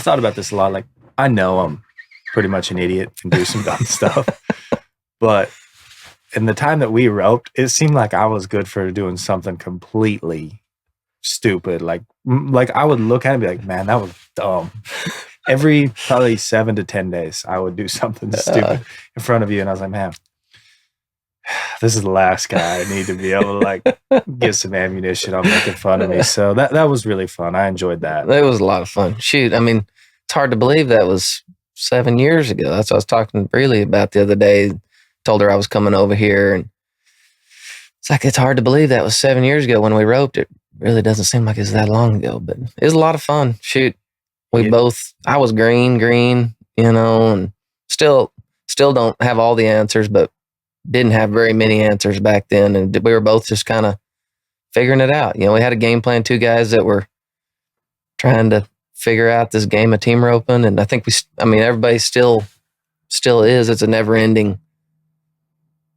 I've thought about this a lot. Like, I know I'm pretty much an idiot and do some dumb stuff, but in the time that we roped, it seemed like I was good for doing something completely stupid. Like I would look at it and be like, man, that was dumb. Every probably 7 to 10 days, I would do something stupid in front of you. And I was like, man, this is the last guy I need to be able to like get some ammunition on making fun of me. So that was really fun. I enjoyed that. It was a lot of fun. Shoot, I mean, it's hard to believe that was 7 years ago. That's what I was talking to Breely about the other day. Told her I was coming over here, and it's like, it's hard to believe that was 7 years ago when we roped. It really doesn't seem like it's that long ago, but it was a lot of fun. Shoot, I was green, and still don't have all the answers, but didn't have very many answers back then. And we were both just kind of figuring it out. We had a game plan, 2 guys that were trying to figure out this game of team roping. And I think everybody still is. It's a never ending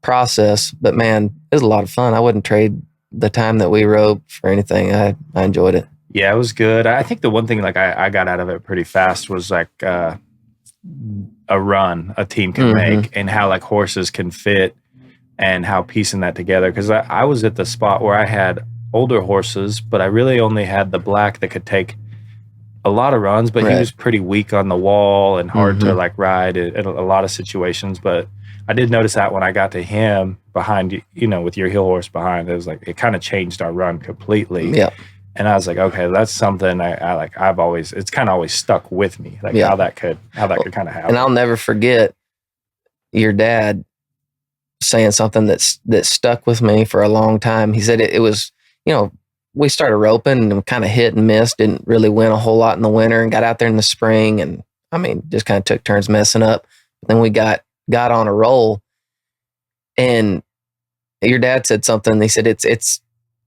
process, but man, it was a lot of fun. I wouldn't trade the time that we roped for anything. I enjoyed it. Yeah, it was good. I think the one thing like I got out of it pretty fast was like a run a team can make, and how like horses can fit, and how piecing that together. Because I was at the spot where I had older horses, but I really only had the black that could take a lot of runs, but he was pretty weak on the wall and hard to like ride in a lot of situations. But I did notice that when I got to him behind, with your hill horse behind, it was like, it kind of changed our run completely. Yeah. And I was like, okay, that's something it's kind of always stuck with me, like how that could kind of happen. And I'll never forget your dad saying something that stuck with me for a long time. He said it was, we started roping and kind of hit and missed, didn't really win a whole lot in the winter, and got out there in the spring, and just kind of took turns messing up. But then we got on a roll, and your dad said something. He said it's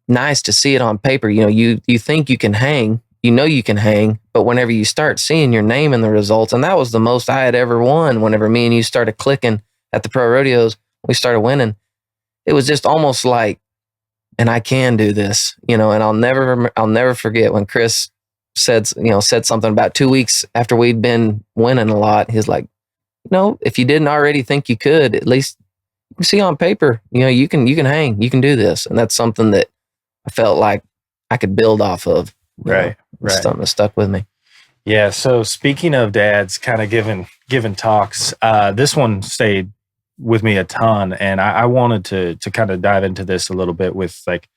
nice to see it on paper. You think you can hang, you can hang, but whenever you start seeing your name in the results, and that was the most I had ever won. Whenever me and you started clicking at the pro rodeos, we started winning. It was just almost like, and I can do this, and I'll never forget when Chris said something about 2 weeks after we'd been winning a lot. He's like, if you didn't already think you could, at least you can see on paper, you can hang, you can do this. And that's something that I felt like I could build off of. Right. Something that stuck with me. Yeah. So speaking of dads kind of giving talks, this one stayed with me a ton, and I wanted to kind of dive into this a little bit with like,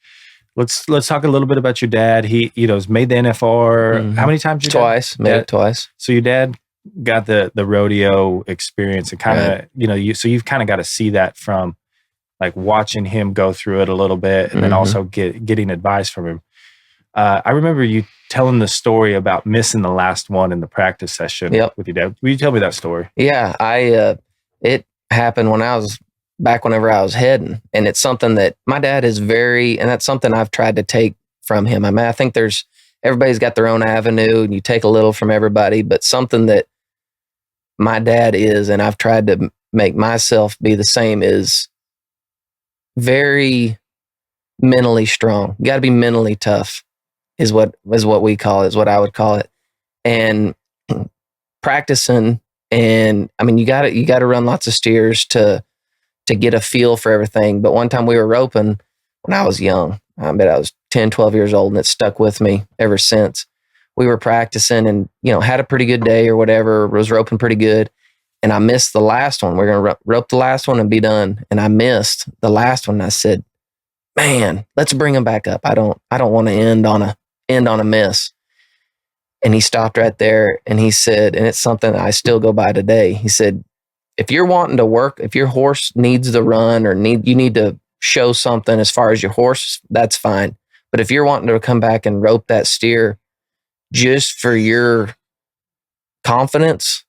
let's talk a little bit about your dad. He, has made the NFR. How many times? Made it twice. So your dad got the rodeo experience, and kind of, so you've kind of got to see that from like watching him go through it a little bit, and then also getting advice from him. I remember you telling the story about missing the last one in the practice session with your dad. Will you tell me that story? Yeah, it happened whenever I was heading, and it's something that my dad is and that's something I've tried to take from him. I think everybody's got their own avenue, and you take a little from everybody, but something that my dad is, and I've tried to make myself be the same, is very mentally strong. You got to be mentally tough is what we call it, is what I would call it. And practicing, and you got to run lots of steers to get a feel for everything. But one time we were roping when I was young. I bet I was 10, 12 years old, and it stuck with me ever since. We were practicing and, had a pretty good day or whatever, was roping pretty good. And I missed the last one. We're going to rope the last one and be done. And I missed the last one. And I said, man, let's bring him back up. I don't want to end on a miss. And he stopped right there, and he said, and it's something I still go by today. He said, if you're wanting to work, if your horse needs the run or you need to show something as far as your horse, that's fine. But if you're wanting to come back and rope that steer just for your confidence,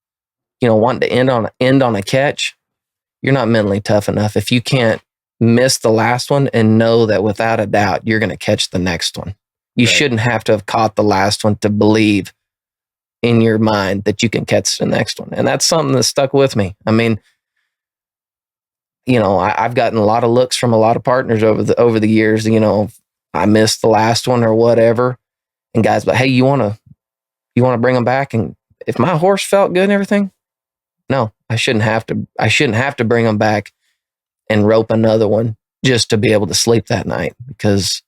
wanting to end on a catch, you're not mentally tough enough. If you can't miss the last one and know that without a doubt you're going to catch the next one, you shouldn't have to have caught the last one to believe in your mind that you can catch the next one. And that's something that stuck with me. I've gotten a lot of looks from a lot of partners over the years. I missed the last one or whatever, and guys, but hey, you want to bring them back? And if my horse felt good and everything, no, I shouldn't have to bring him back and rope another one just to be able to sleep that night. Because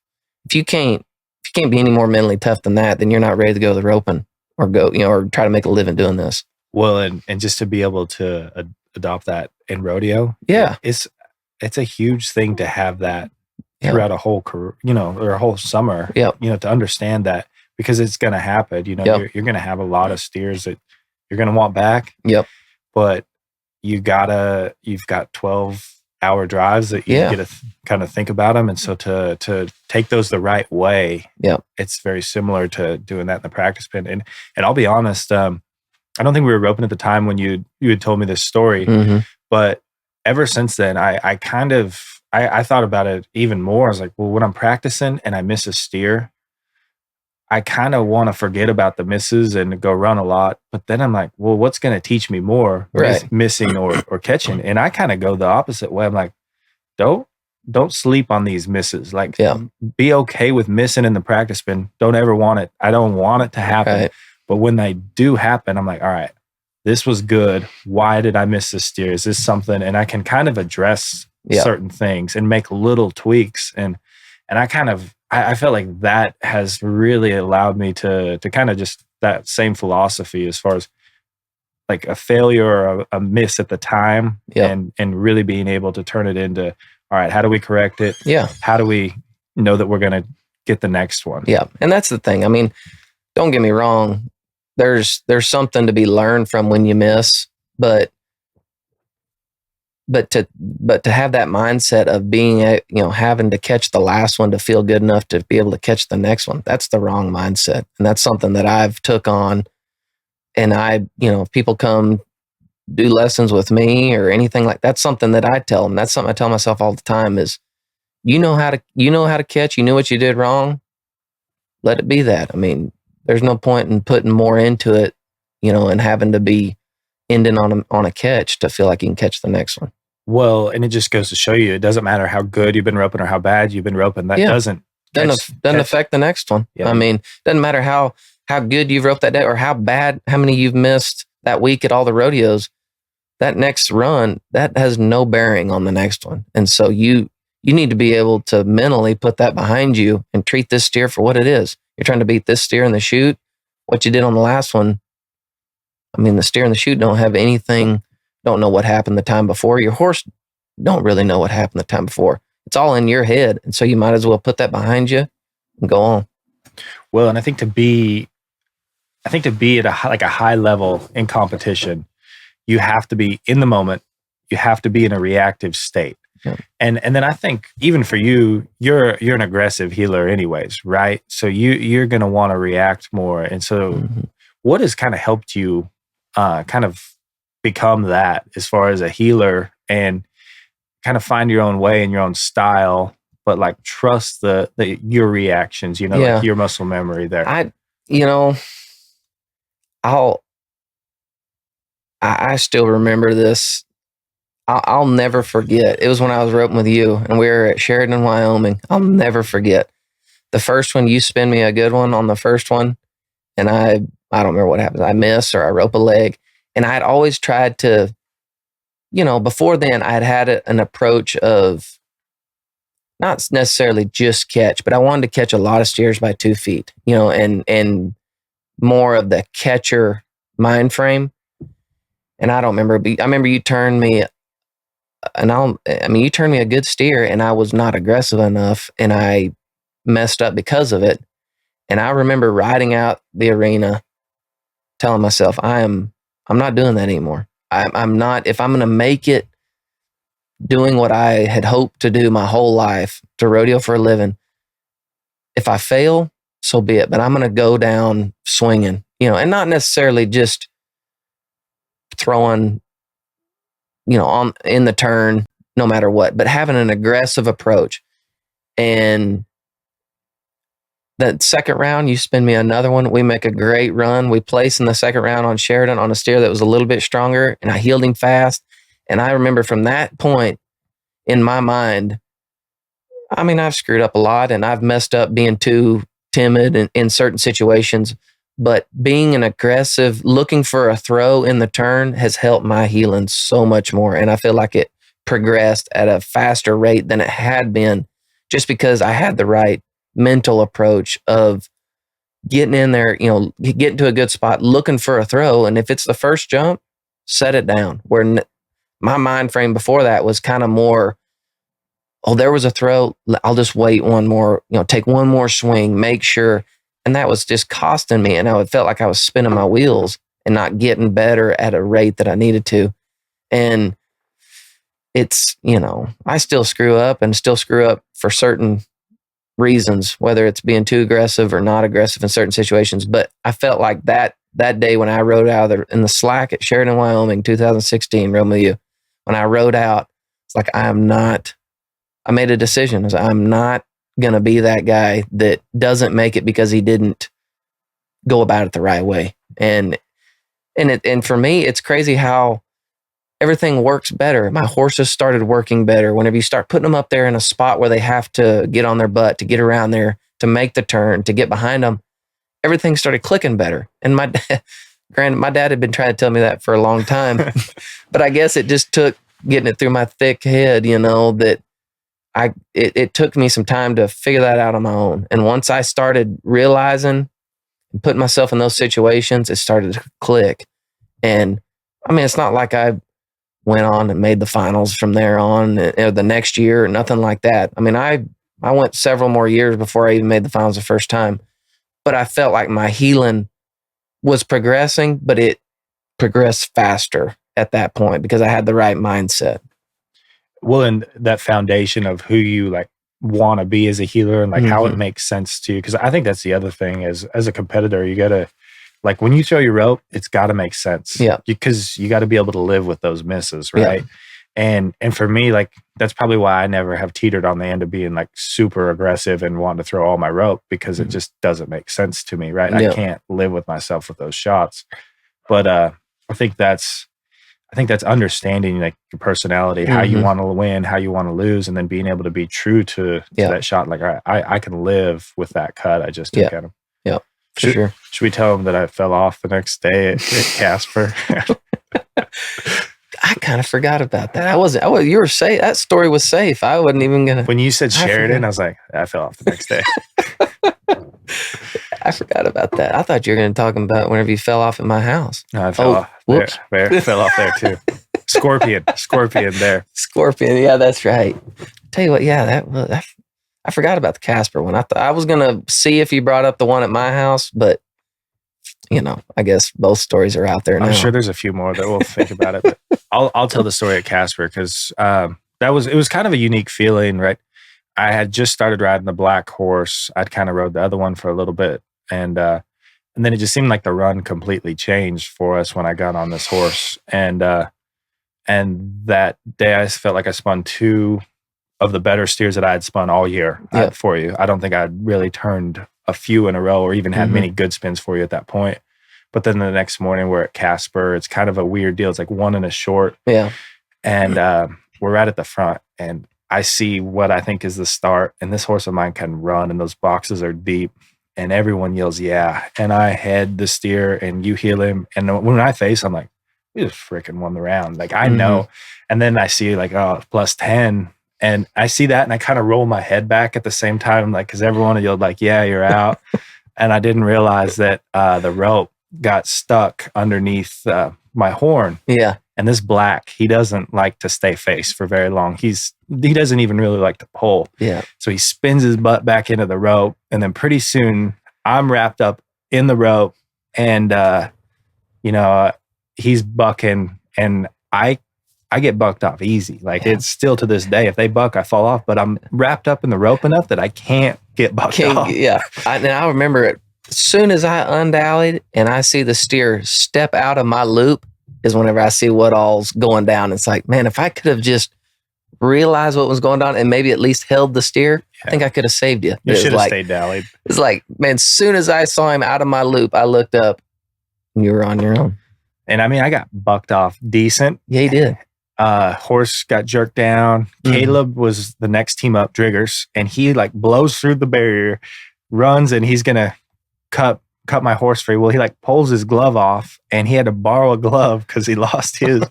if you can't be any more mentally tough than that, then you're not ready to go to the roping or go, or try to make a living doing this. Well, and just to be able to adopt that in rodeo, it's a huge thing to have that throughout a whole career, or a whole summer, to understand that, because it's going to happen. You're going to have a lot of steers that you're going to want back. Yep. But you've got 12-hour drives that you get to kind of think about them. And so to take those the right way, it's very similar to doing that in the practice pen. And I'll be honest, I don't think we were roping at the time when you had told me this story, but ever since then, I thought about it even more. I was like, well, when I'm practicing and I miss a steer, I kind of want to forget about the misses and go run a lot. But then I'm like, well, what's going to teach me more, missing or catching? And I kind of go the opposite way. I'm like, don't sleep on these misses. Like, be okay with missing in the practice pen. Don't ever want it. I don't want it to happen. Right. But when they do happen, I'm like, all right, this was good. Why did I miss this steer? Is this something? And I can kind of address certain things and make little tweaks. And I felt like that has really allowed me to kind of just that same philosophy as far as like a failure or a miss at the time, and really being able to turn it into, all right, how do we correct it? Yeah. How do we know that we're going to get the next one? Yeah. And that's the thing. I mean, don't get me wrong. There's something to be learned from when you miss, but to have that mindset of being having to catch the last one to feel good enough to be able to catch the next one, that's the wrong mindset. And that's something that I've took on. And if people come do lessons with me or anything like that's something that I tell them. That's something I tell myself all the time is, you know how to catch, you knew what you did wrong. Let it be that. I mean, there's no point in putting more into it, and having to be ending on a catch to feel like you can catch the next one. Well, and it just goes to show you, it doesn't matter how good you've been roping or how bad you've been roping. That doesn't affect the next one. Yeah. I mean, doesn't matter how good you've roped that day or how many you've missed that week at all the rodeos. That next run, that has no bearing on the next one. And so you need to be able to mentally put that behind you and treat this steer for what it is. You're trying to beat this steer in the chute. What you did on the last one, I mean, the steer in the chute don't know what happened the time before. Your horse don't really know what happened the time before. It's all in your head. And so you might as well put that behind you and go on. Well, and I think to be at a high level in competition, you have to be in the moment. You have to be in a reactive state. Yeah. And then I think even for you, you're an aggressive heeler anyways, right? So you're going to want to react more. And so what has kind of helped you kind of become that as far as a heeler and kind of find your own way and your own style, but like trust your reactions, like your muscle memory there? I still remember this. I'll never forget. It was when I was roping with you and we were at Sheridan, Wyoming. I'll never forget. The first one, you spin me a good one on the first one. And I don't remember what happened. I miss or I rope a leg. And I'd always tried to, before then I'd had an approach of not necessarily just catch, but I wanted to catch a lot of steers by 2 feet, and more of the catcher mind frame. And I don't remember, I remember you turned me you turned me a good steer and I was not aggressive enough and I messed up because of it. And I remember riding out the arena telling myself, I'm not doing that anymore. I'm not, if I'm going to make it doing what I had hoped to do my whole life, to rodeo for a living, if I fail, so be it. But I'm going to go down swinging, and not necessarily just throwing, in the turn, no matter what, but having an aggressive approach. And that second round, you spin me another one. We make a great run. We place in the second round on Sheridan on a steer that was a little bit stronger, and I heeled him fast. And I remember from that point in my mind, I mean, I've screwed up a lot and I've messed up being too timid in certain situations, But being an aggressive, looking for a throw in the turn has helped my healing so much more. And I feel like it progressed at a faster rate than it had been just because I had the right mental approach of getting in there, getting to a good spot, looking for a throw. And if it's the first jump, set it down. Where my mind frame before that was kind of more, oh, there was a throw. I'll just wait one more, take one more swing, make sure. And that was just costing me. And I felt like I was spinning my wheels and not getting better at a rate that I needed to. And it's, I still screw up for certain reasons, whether it's being too aggressive or not aggressive in certain situations. But I felt like that day when I rode out in the slack at Sheridan, Wyoming, 2016, Romeo, when I rode out, it's like, I made a decision. I'm not going to be that guy that doesn't make it because he didn't go about it the right way. And for me, it's crazy how everything works better. My horses started working better whenever you start putting them up there in a spot where they have to get on their butt to get around there, to make the turn, to get behind them. Everything started clicking better. And my dad had been trying to tell me that for a long time, but I guess it just took getting it through my thick head, that it took me some time to figure that out on my own. And once I started realizing and putting myself in those situations, it started to click. And I mean, it's not like I went on and made the finals from there on or the next year or nothing like that. I mean, I went several more years before I even made the finals the first time, but I felt like my healing was progressing, but it progressed faster at that point because I had the right mindset. Well, and that foundation of who you want to be as a healer and how it makes sense to you. Because I think that's the other thing as a competitor, you got to, when you throw your rope, it's got to make sense. Yeah. Because you got to be able to live with those misses, right? Yeah. And for me, that's probably why I never have teetered on the end of being super aggressive and wanting to throw all my rope because it just doesn't make sense to me, right? Yeah. I can't live with myself with those shots. But I think that's understanding your personality, how you want to win, how you want to lose, and then being able to be true to that shot. I can live with that cut I just took at him. Yeah, for sure. Should we tell him that I fell off the next day at Casper? I kind of forgot about that. You were safe. That story was safe. I wasn't even going to. When you said Sheridan, I was like, I fell off the next day. I forgot about that. I thought you were going to talk about whenever you fell off at my house. No, I fell off there. Fell off there too. Scorpion there. Scorpion. Yeah, that's right. Tell you what, I forgot about the Casper one. I was going to see if you brought up the one at my house, but I guess both stories are out there now. I'm sure there's a few more that we'll think about it, but I'll tell the story at Casper because it was kind of a unique feeling, right? I had just started riding the black horse. I'd kind of rode the other one for a little bit. And then it just seemed like the run completely changed for us when I got on this horse. And that day I felt like I spun two of the better steers that I had spun all year for you. I don't think I'd really turned a few in a row or even had many good spins for you at that point. But then the next morning we're at Casper. It's kind of a weird deal. It's like one and a short. Yeah. And we're right at the front. And I see what I think is the start. And this horse of mine can run and those boxes are deep. And everyone yells, yeah. And I head the steer and you heel him. And when I face, I'm like, we just freaking won the round. I know. And then I see plus 10. And I see that and I kind of roll my head back at the same time, because everyone yelled yeah, you're out. And I didn't realize that the rope got stuck underneath my horn. Yeah. And this black, he doesn't like to stay face for very long. He doesn't even really like to pull. Yeah. So he spins his butt back into the rope. And then pretty soon I'm wrapped up in the rope and, he's bucking and I get bucked off easy. It's still to this day, if they buck, I fall off, but I'm wrapped up in the rope enough that I can't get bucked off. Yeah. And I remember it. As soon as I undallied and I see the steer step out of my loop is whenever I see what all's going down. It's like, man, if I could have just realized what was going on and maybe at least held the steer, I think I could have saved you. You should have stayed dallied. It's like, man, as soon as I saw him out of my loop, I looked up and you were on your own. And I mean, I got bucked off decent. Yeah, he did. Horse got jerked down. Caleb was the next team up, Driggers, and he blows through the barrier, runs, and he's going to cut cut my horse free. Well, he like pulls his glove off and he had to borrow a glove because he lost his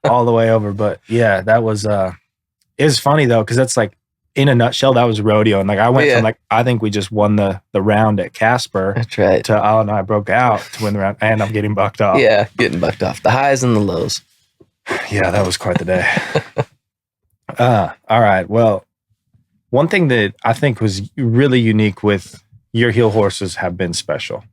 all the way over. But yeah, that was, it was funny though, because that's like, in a nutshell, that was rodeo. And like, I went from like, I think we just won the round at Casper. That's right. To, oh no, I broke out to win the round and I'm getting bucked off. Yeah, getting bucked off. The highs and the lows. Yeah, that was quite the day. All right. Well, one thing that I think was really unique with your heel horses have been special.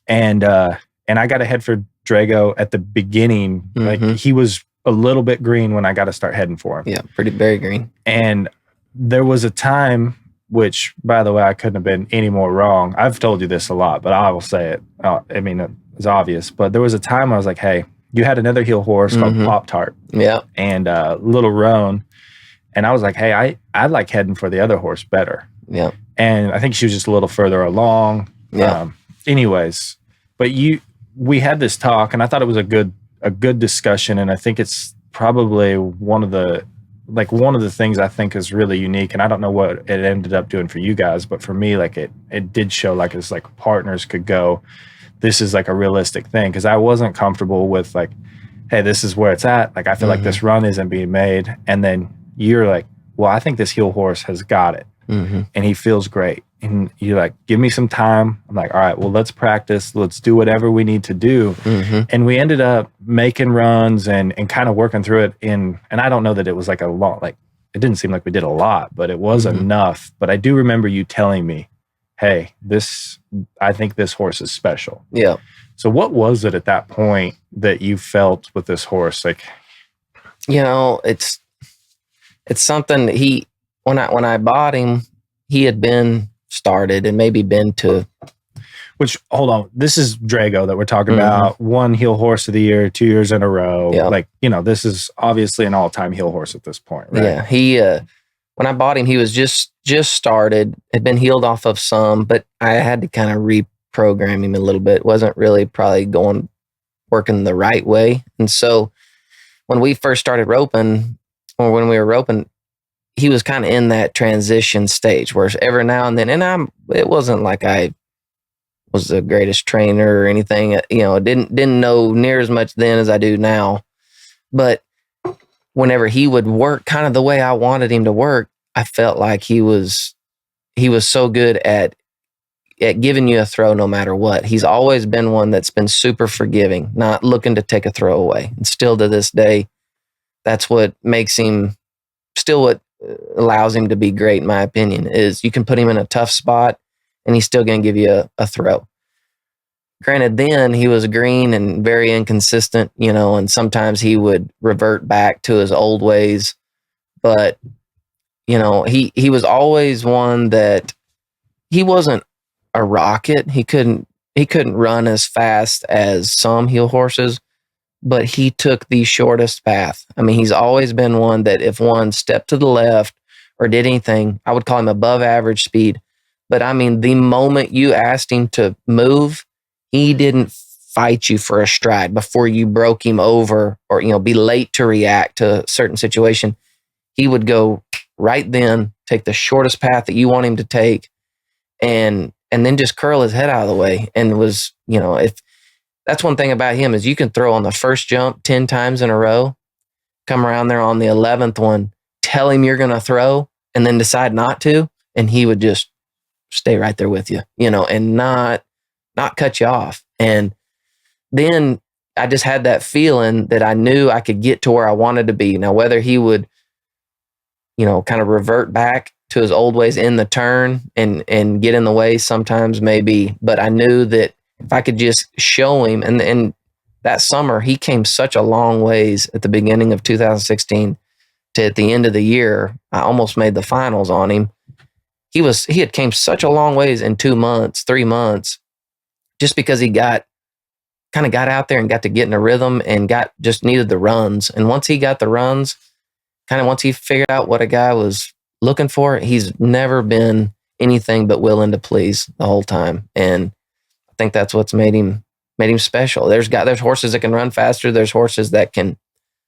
And I got a head for Drago at the beginning. Like he was a little bit green when I got to start heading for him. Yeah, very green. And there was a time, which by the way, I couldn't have been any more wrong. I've told you this a lot, but I will say it. I mean, it's obvious, but there was a time I was like, hey, you had another heel horse called Pop Tart. Yeah. And Little Roan. And I was like, hey, I like heading for the other horse better. Yeah. And I think she was just a little further along. Yeah. Anyways, but we had this talk, and I thought it was a good discussion, and I think it's probably one of the things I think is really unique. And I don't know what it ended up doing for you guys, but for me, like it did show like it's like partners could go, this is like a realistic thing, because I wasn't comfortable with like, hey, this is where it's at. Like I feel like this run isn't being made, and then you're like, well, I think this heel horse has got it, and he feels great. And you're like, give me some time. I'm like, all right, well, let's practice. Let's do whatever we need to do. And we ended up making runs and kind of working through it and I don't know that it was like a lot, like it didn't seem like we did a lot, but it was enough. But I do remember you telling me, hey, I think this horse is special. Yeah. So what was it at that point that you felt with this horse? Like, you know, it's something that when I bought him, he had been started and maybe been to. Which, hold on, this is Drago that we're talking about. One heel horse of the year, 2 years in a row. Yeah. Like, this is obviously an all-time heel horse at this point, right? Yeah. He, when I bought him, he was just started, had been healed off of some, but I had to kind of reprogram him a little bit. Wasn't really probably working the right way. And so when we first started roping, or when we were roping, he was kind of in that transition stage where every now and then, it wasn't like I was the greatest trainer or anything, didn't know near as much then as I do now. But whenever he would work kind of the way I wanted him to work, I felt like he was so good at giving you a throw no matter what. He's always been one that's been super forgiving, not looking to take a throw away. And still to this day, that's what makes him still what allows him to be great, in my opinion, is you can put him in a tough spot and he's still going to give you a throw. Granted, then he was green and very inconsistent, and sometimes he would revert back to his old ways. But, he was always one that he wasn't a rocket. He couldn't run as fast as some heel horses, but he took the shortest path. I mean, he's always been one that if one stepped to the left or did anything, I would call him above average speed. But I mean, the moment you asked him to move, he didn't fight you for a stride before you broke him over or, be late to react to a certain situation. He would go right then, take the shortest path that you want him to take, and then just curl his head out of the way. And was, if that's one thing about him is you can throw on the first jump 10 times in a row, come around there on the 11th one, tell him you're going to throw, and then decide not to. And he would just stay right there with you, and not cut you off. And then I just had that feeling that I knew I could get to where I wanted to be. Now, whether he would, kind of revert back to his old ways in the turn and get in the way sometimes maybe, but I knew that if I could just show him, and that summer, he came such a long ways at the beginning of 2016 to at the end of the year, I almost made the finals on him. He had came such a long ways in 2 months, 3 months, just because he got out there and got to get in a rhythm and just needed the runs. And once he got the runs, once he figured out what a guy was looking for, he's never been anything but willing to please the whole time. And I think that's what's made him special. There's horses that can run faster. There's horses that can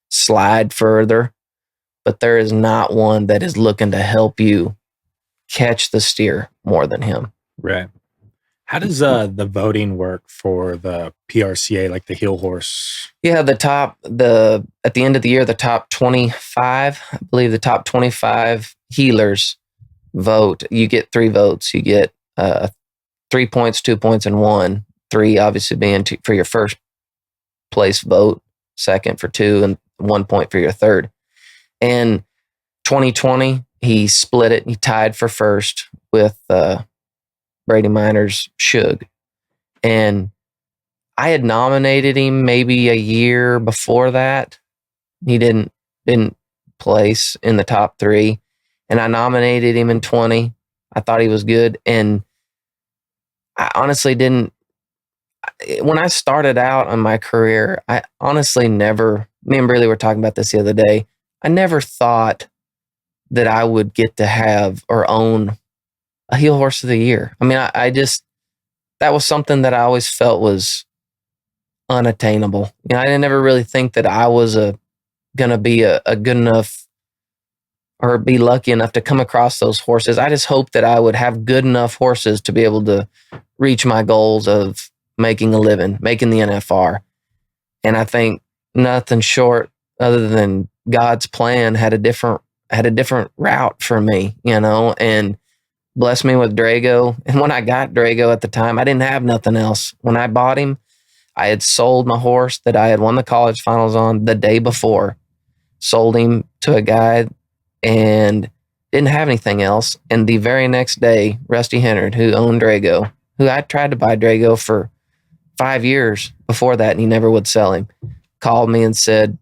slide further, but there is not one that is looking to help you catch the steer more than him. Right. How does the voting work for the PRCA, like the heel horse? Yeah, at the end of the year, the top 25, I believe the top 25 healers vote. You get 3 votes. You get 3 points, 2 points, and 1. 3 obviously being for your first place vote, second for 2, and 1 point for your third. And 2020, he split it. He tied for first with Brady Miner's Suge. And I had nominated him maybe a year before that. He didn't place in the top 3. And I nominated him in 20. I thought he was good. And I honestly didn't. When I started out on my career, I honestly never, me and Briley were talking about this the other day. I never thought that I would get to have or own a heel horse of the year. I mean, I just, that was something that I always felt was unattainable. You know, I didn't ever really think that I was going to be a good enough or be lucky enough to come across those horses. I just hoped that I would have good enough horses to be able to reach my goals of making a living, making the NFR. And I think nothing short other than God's plan had a different route for me, you know, and blessed me with Drago. And when I got Drago at the time, I didn't have nothing else. When I bought him, I had sold my horse that I had won the college finals on the day before, sold him to a guy and didn't have anything else. And the very next day, Rusty Hennard, who owned Drago, who I tried to buy Drago for 5 years before that, and he never would sell him, called me and said,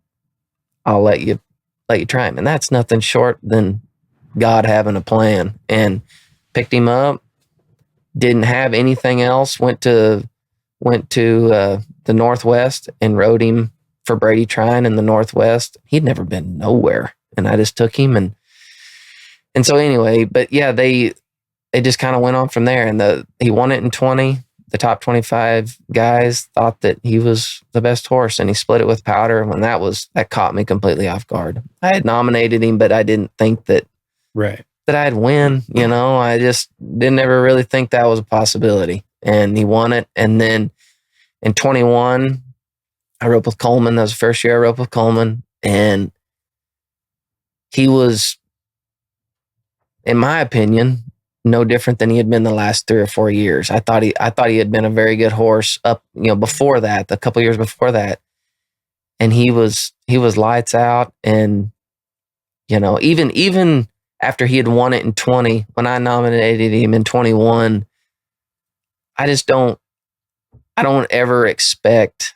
I'll let you try him. And that's nothing short than God having a plan. And picked him up, didn't have anything else, went to the Northwest and rode him for Brady Trine in the Northwest. He'd never been nowhere. And I just took him and so anyway, but yeah, they just kind of went on from there. And he won it in 20. The top 25 guys thought that he was the best horse, and he split it with Powder. When that caught me completely off guard. I had nominated him, but I didn't think that I'd win. You know, I just didn't ever really think that was a possibility. And he won it. And then in 21, I roped with Coleman. That was the first year I roped with Coleman, and he was, in my opinion, no different than he had been the last 3 or 4 years. I thought he had been a very good horse up, you know, before that, a couple years before that. And he was lights out. And, you know, even after he had won it in 20, when I nominated him in 21, I don't ever expect,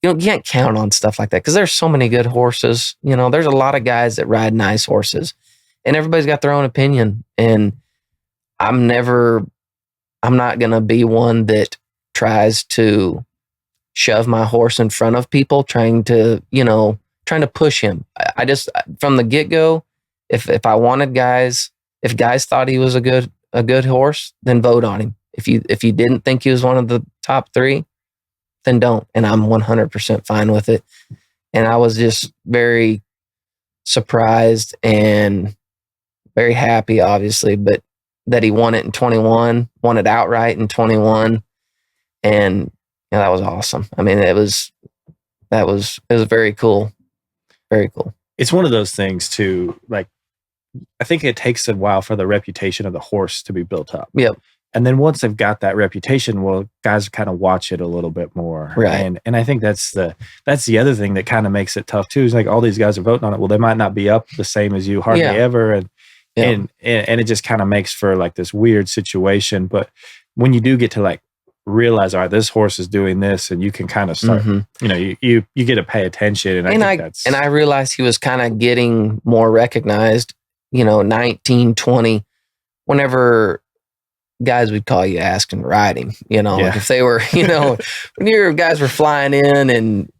you can't count on stuff like that because there's so many good horses. You know, there's a lot of guys that ride nice horses, and everybody's got their own opinion. And I'm not going to be one that tries to shove my horse in front of people, trying to push him. I just, from the get-go, if I wanted guys, if guys thought he was a good horse, then vote on him. If you didn't think he was one of the top 3, then don't. And I'm 100% fine with it. And I was just very surprised and very happy, obviously, but that he won it in 21, won it outright in 21. And that was awesome. I mean, it was very cool. Very cool. It's one of those things too, like, I think it takes a while for the reputation of the horse to be built up. Yep. And then once they've got that reputation, well, guys kind of watch it a little bit more. Right. And I think that's the other thing that kind of makes it tough too, is like all these guys are voting on it. Well, they might not be up the same as you hardly ever. And it just kind of makes for like this weird situation. But when you do get to like realize, all right, this horse is doing this, and you can kind of start, you get to pay attention. And I realized he was kind of getting more recognized, 19, 20, whenever guys would call you asking to ride him, like if they were, when your guys were flying in and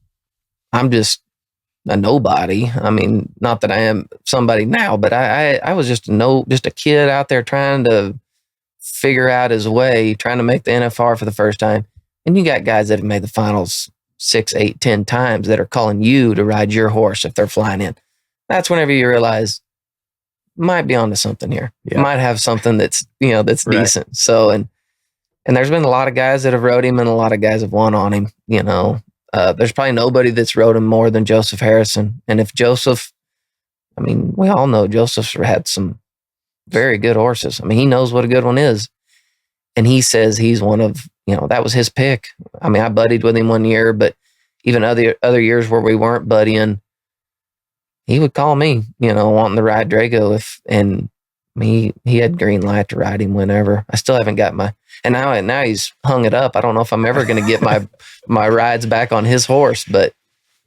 I'm just a nobody. I mean, not that I am somebody now, but I was just a kid out there trying to figure out his way, trying to make the NFR for the first time. And you got guys that have made the finals 6, 8, 10 times that are calling you to ride your horse if they're flying in. That's whenever you realize might be onto something here. Yeah. Might have something that's, that's decent. So, and And there's been a lot of guys that have rode him and a lot of guys have won on him, you know. There's probably nobody that's rode him more than Joseph Harrison. And if Joseph, I mean, we all know Joseph's had some very good horses. I mean, he knows what a good one is. And he says he's one of, you know, that was his pick. I mean, I buddied with him one year, but even other years where we weren't buddying, he would call me, you know, wanting to ride Drago and he had green light to ride him whenever. I still haven't got and now he's hung it up. I don't know if I'm ever going to get my rides back on his horse, but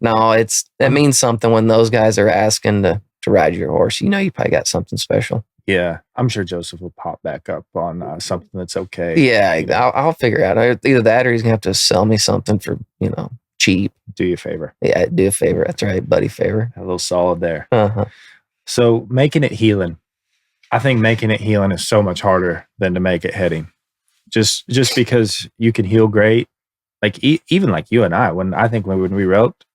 no, that means something when those guys are asking to ride your horse. You know, you probably got something special. Yeah, I'm sure Joseph will pop back up on something that's okay. Yeah, you know? I'll figure out either that or he's gonna have to sell me something for, you know, cheap. Do you a favor. Yeah, do a favor. That's right, buddy. Favor. A little solid there. Uh-huh. So making it healing, I think making it healing is so much harder than to make it heading. Just because you can heal great, like even like you and I. When we roped,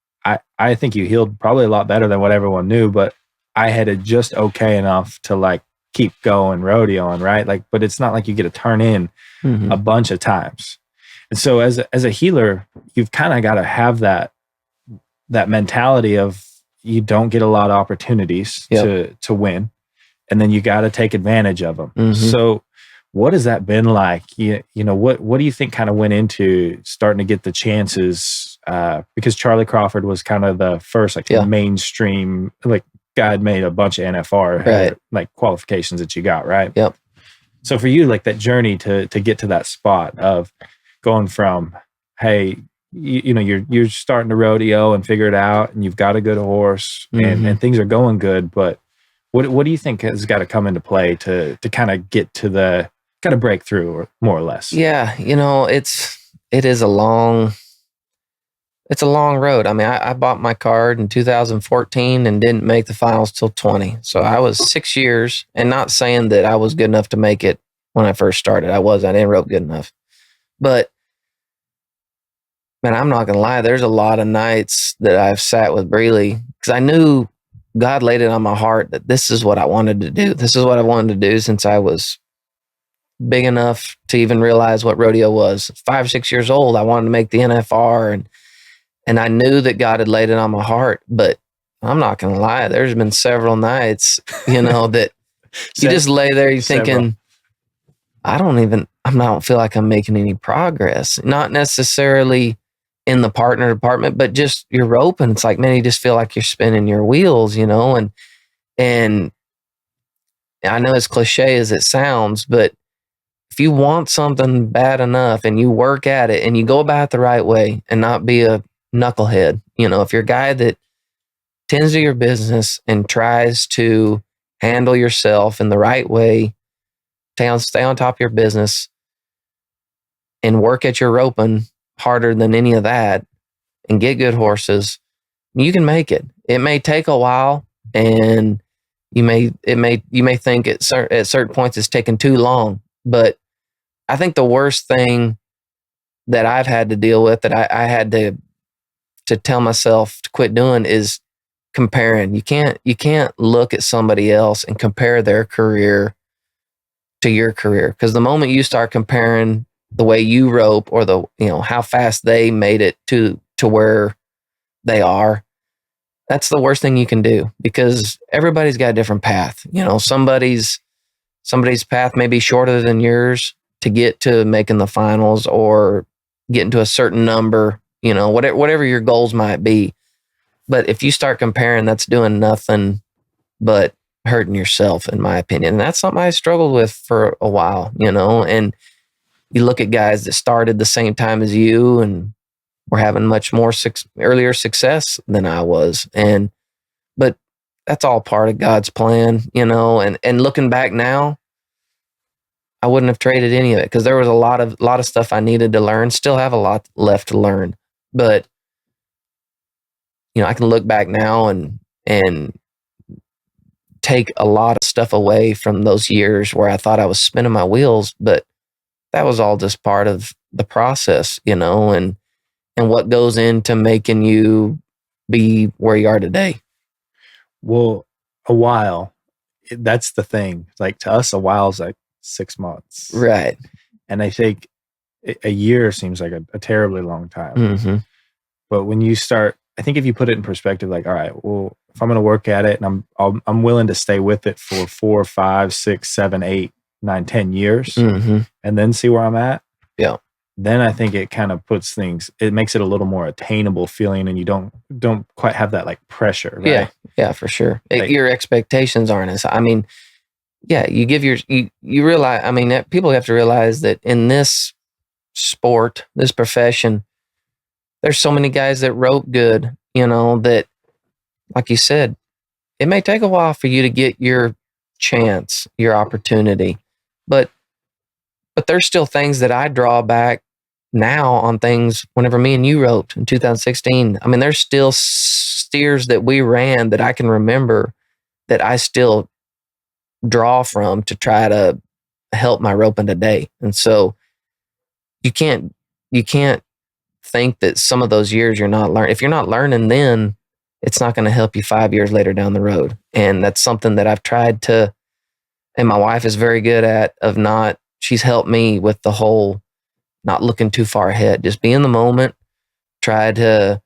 I think you healed probably a lot better than what everyone knew, but I had it just okay enough to like keep going rodeoing, right? Like, but it's not like you get to turn in a bunch of times. And so as a healer, you've kind of got to have that mentality of you don't get a lot of opportunities to win, and then you got to take advantage of them. So what has that been like? You know, what do you think kind of went into starting to get the chances? Because Charlie Crawford was kind of the first like mainstream, like guy had made a bunch of NFR like qualifications that you got, right? Yep. So for you, like that journey to get to that spot of going from, hey, you know, you're starting to rodeo and figure it out, and you've got a good horse, and things are going good. But what do you think has got to come into play to kind of get to the kind of breakthrough, or more or less? Yeah, you know, it is a long road. I mean, I bought my card in 2014 and didn't make the finals till 20. So I was 6 years, and not saying that I was good enough to make it when I first started. I didn't rope good enough. But man, I'm not going to lie. There's a lot of nights that I've sat with Breeley because I knew God laid it on my heart that this is what I wanted to do. This is what I wanted to do since I was big enough to even realize what rodeo was. 5, 6 years old, I wanted to make the NFR, and I knew that God had laid it on my heart. But I'm not going to lie. There's been several nights, you know, that you just lay there, you're thinking, I don't feel like I'm making any progress. Not necessarily in the partner department, but just you're roping. It's like, man, you just feel like you're spinning your wheels, you know, and I know as cliche as it sounds, but if you want something bad enough and you work at it and you go about it the right way and not be a knucklehead, you know, if you're a guy that tends to your business and tries to handle yourself in the right way, stay on top of your business and work at your roping harder than any of that and get good horses, you can make it. It may take a while, and you may think at certain points it's taken too long. But I think the worst thing that I've had to deal with, that I had to tell myself to quit doing, is comparing. You can't look at somebody else and compare their career to your career, because the moment you start comparing the way you rope or how fast they made it to where they are, that's the worst thing you can do, because everybody's got a different path. You know, somebody's path may be shorter than yours to get to making the finals or getting to a certain number, you know, whatever your goals might be. But if you start comparing, that's doing nothing but hurting yourself, in my opinion. And that's something I struggled with for a while, you know. And you look at guys that started the same time as you and were having much more earlier success than I was. But that's all part of God's plan, you know. And looking back now, I wouldn't have traded any of it, because there was a lot of stuff I needed to learn. Still have a lot left to learn, but you know, I can look back now and take a lot of stuff away from those years where I thought I was spinning my wheels, but that was all just part of the process, you know, and what goes into making you be where you are today. Well, a while, that's the thing. Like, to us, a while is like 6 months. Right. And I think a year seems like a terribly long time. Mm-hmm. But when you start, I think if you put it in perspective, like, all right, well, if I'm going to work at it and I'm willing to stay with it for 4, 5, 6, 7, 8, 9, 10 years, Mm-hmm. and then see where I'm at. Yeah. Then I think it kind of puts things, it makes it a little more attainable feeling, and you don't quite have that like pressure, right? Yeah, for sure. Like, Your expectations aren't as, I mean, yeah, you give you realize, I mean, people have to realize that in this sport, this profession, there's so many guys that rope good, that, like you said, it may take a while for you to get your chance, your opportunity, but there's still things that I draw back now on things whenever me and you roped in 2016. I mean, there's still steers that we ran that I can remember that I still draw from to try to help my roping today. And so you can't think that some of those years you're not learning. If you're not learning, then it's not going to help you 5 years later down the road. And that's something that I've tried to, and my wife is very good at, she's helped me with the whole not looking too far ahead, just be in the moment, try to,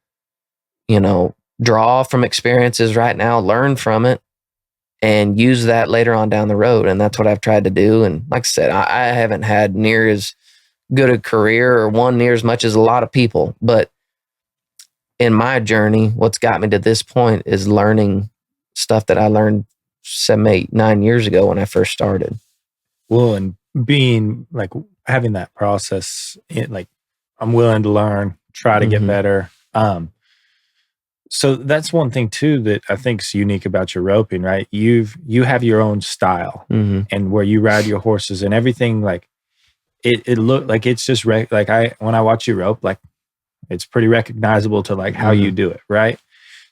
draw from experiences right now, learn from it, and use that later on down the road. And that's what I've tried to do. And like I said, I haven't had near as good a career or won near as much as a lot of people. But in my journey, what's got me to this point is learning stuff that I learned 7, 8, 9 years ago when I first started. Well, and being like having that process, like I'm willing to learn, try to get better. So that's one thing too that I think is unique about your roping, right? You have your own style, and where you ride your horses and everything. Like it look like it's just when I watch you rope, like it's pretty recognizable to like how you do it, right?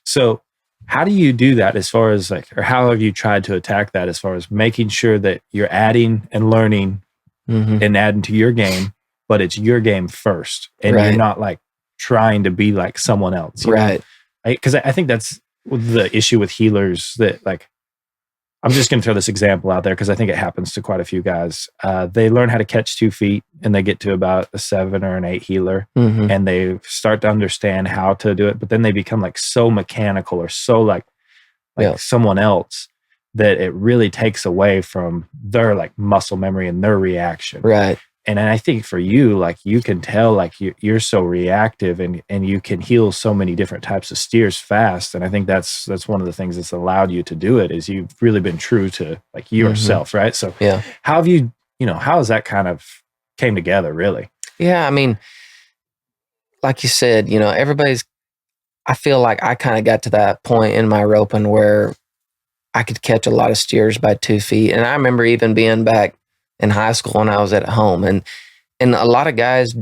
So how do you do that as far as like, or how have you tried to attack that as far as making sure that you're adding and learning and adding to your game, but it's your game first, and you're not like trying to be like someone else, right? Because I think that's the issue with healers that like, I'm just going to throw this example out there because I think it happens to quite a few guys. They learn how to catch 2 feet and they get to about a 7 or an 8 healer, and they start to understand how to do it. But then they become like so mechanical or so like someone else that it really takes away from their like muscle memory and their reaction. Right. And I think for you, like you can tell like you're so reactive and you can heal so many different types of steers fast. And I think that's one of the things that's allowed you to do it is you've really been true to like yourself, right? So how have you, how has that kind of came together really? Yeah, I mean, like you said, I feel like I kind of got to that point in my roping where I could catch a lot of steers by 2 feet. And I remember even being back in high school when I was at home, and a lot of guys,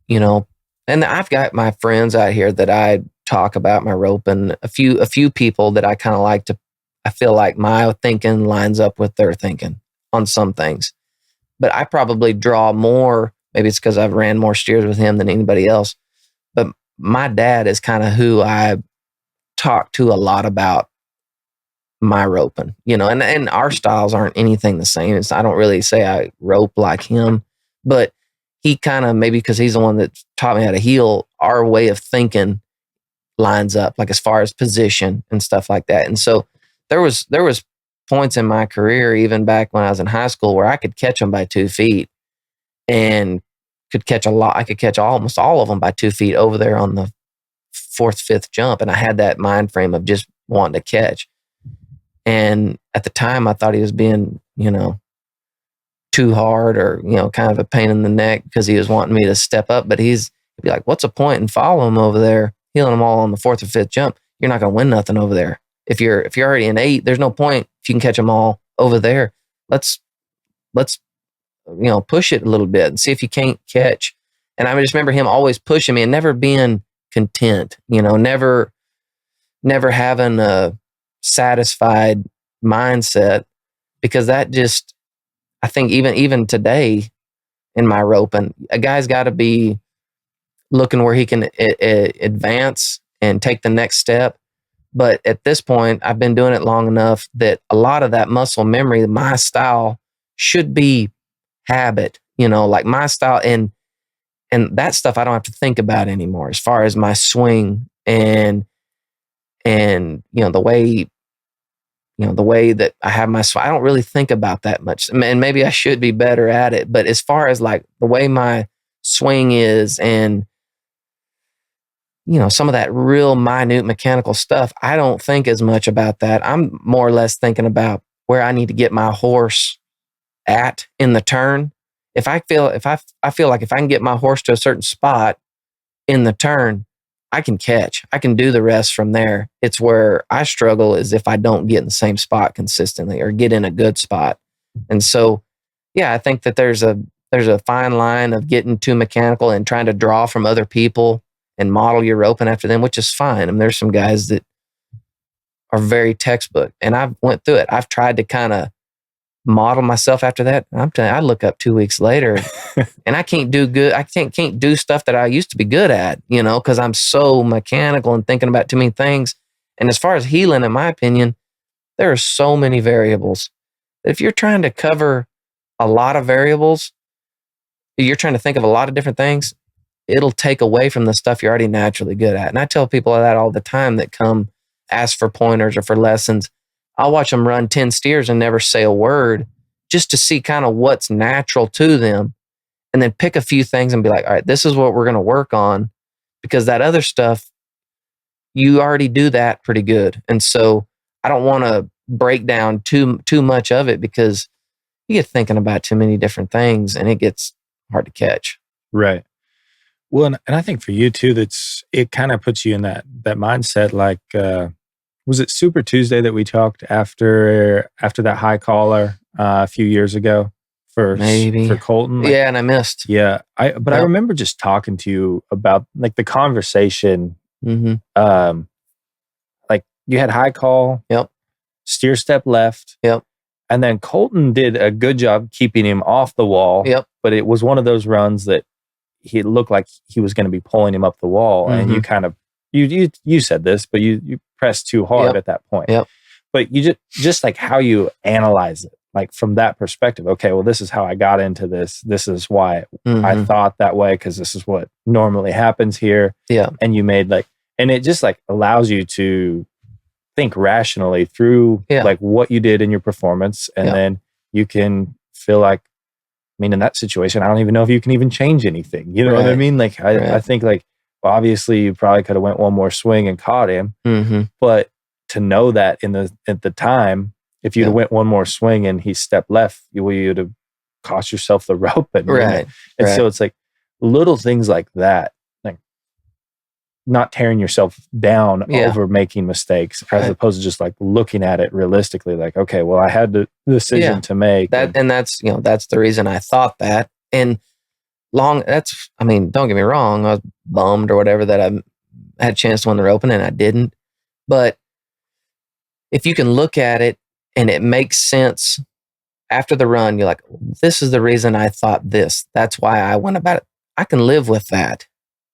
and I've got my friends out here that I talk about my roping, a few people that I kind of like to, I feel like my thinking lines up with their thinking on some things, but I probably draw more, maybe it's because I've ran more steers with him than anybody else, but my dad is kind of who I talk to a lot about my roping, and our styles aren't anything the same. I don't really say I rope like him, but he kind of, maybe because he's the one that taught me how to heel, our way of thinking lines up, like as far as position and stuff like that. And so there was points in my career, even back when I was in high school, where I could catch them by 2 feet and could catch a lot. I could catch almost all of them by 2 feet over there on the 4th, 5th jump. And I had that mind frame of just wanting to catch. And at the time I thought he was being, too hard or, kind of a pain in the neck because he was wanting me to step up. But he'd be like, what's the point in following him over there, healing them all on the 4th or 5th jump? You're not going to win nothing over there. If you're already in 8, there's no point if you can catch them all over there. Let's push it a little bit and see if you can't catch. And I just remember him always pushing me and never being content, never having a satisfied mindset, because that just, I think even today in my roping, a guy's got to be looking where he can advance and take the next step. But at this point, I've been doing it long enough that a lot of that muscle memory, my style should be habit, like my style. And And that stuff I don't have to think about anymore as far as my swing and the way that I have my swing. I don't really think about that much. And maybe I should be better at it. But as far as like the way my swing is and some of that real minute mechanical stuff, I don't think as much about that. I'm more or less thinking about where I need to get my horse at in the turn. I feel like if I can get my horse to a certain spot in the turn, I can catch. I can do the rest from there. It's where I struggle is if I don't get in the same spot consistently or get in a good spot. And so, yeah, I think that there's a fine line of getting too mechanical and trying to draw from other people and model your roping after them, which is fine. I mean, there's some guys that are very textbook, and I've went through it. I've tried to kind of model myself after that. I'm telling you, I look up 2 weeks later and I can't do good. I can't do stuff that I used to be good at, because I'm so mechanical and thinking about too many things. And as far as heeling, in my opinion, there are so many variables. If you're trying to cover a lot of variables, you're trying to think of a lot of different things, it'll take away from the stuff you're already naturally good at. And I tell people that all the time that come ask for pointers or for lessons. I'll watch them run 10 steers and never say a word just to see kind of what's natural to them, and then pick a few things and be like, all right, this is what we're going to work on, because that other stuff, you already do that pretty good. And so I don't want to break down too much of it, because you get thinking about too many different things and it gets hard to catch. Right. Well, and I think for you too, it kind of puts you in that mindset. Like, was it Super Tuesday that we talked after that high caller a few years ago for Colton? Like, yeah, and I missed. Yeah, I remember just talking to you about like the conversation. Mm-hmm. Like you had high call. Yep. Steer step left. Yep. And then Colton did a good job keeping him off the wall. Yep. But it was one of those runs that he looked like he was going to be pulling him up the wall, and you kind of you said this, but you pressed too hard at that point. Yep. But you just like how you analyze it, like from that perspective. Okay, well, this is how I got into this. This is why I thought that way, because this is what normally happens here. Yeah. And you made and it just like allows you to think rationally through like what you did in your performance, and then you can feel like, I mean, in that situation, I don't even know if you can even change anything. You know what I mean? Like, I think like, well, obviously you probably could have went one more swing and caught him, but to know that at the time, if you'd have went one more swing and he stepped left, you'd have cost yourself the rope. And so it's like little things like that, like not tearing yourself down over making mistakes, as opposed to just like looking at it realistically. Like, okay, well, I had the decision to make. And that's the reason I thought that. And don't get me wrong, I was bummed or whatever that I had a chance to win the open and I didn't. But if you can look at it and it makes sense after the run, you're like, this is the reason I thought this. That's why I went about it. I can live with that.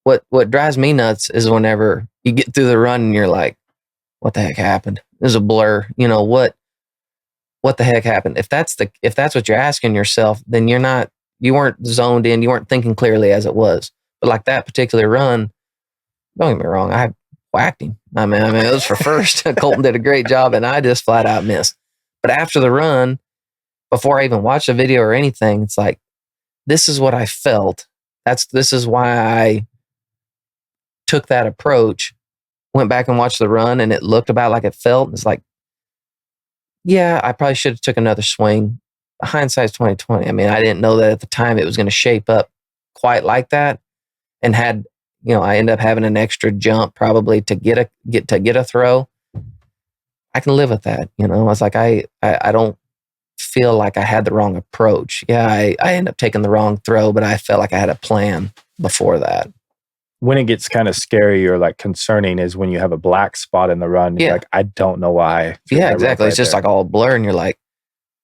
What drives me nuts is whenever you get through the run and you're like, what the heck happened? It was a blur. What the heck happened? If that's what you're asking yourself, then you weren't zoned in, you weren't thinking clearly as it was. But like that particular run, don't get me wrong, I whacked him. I mean, it was for first. Colton did a great job and I just flat out missed. But after the run, before I even watched the video or anything, it's like, this is what I felt. This is why I took that approach, went back and watched the run, and it looked about like it felt. It's like, yeah, I probably should have took another swing. Hindsight's 2020. I mean, I didn't know that at the time it was going to shape up quite like that, and had, I ended up having an extra jump probably to get a throw. I can live with that. I was like, I don't feel like I had the wrong approach. Yeah, I ended up taking the wrong throw, but I felt like I had a plan before that. When it gets kind of scary or like concerning is when you have a black spot in the run. You're like, I don't know why. Yeah, exactly. It's just like all blur, and you're like,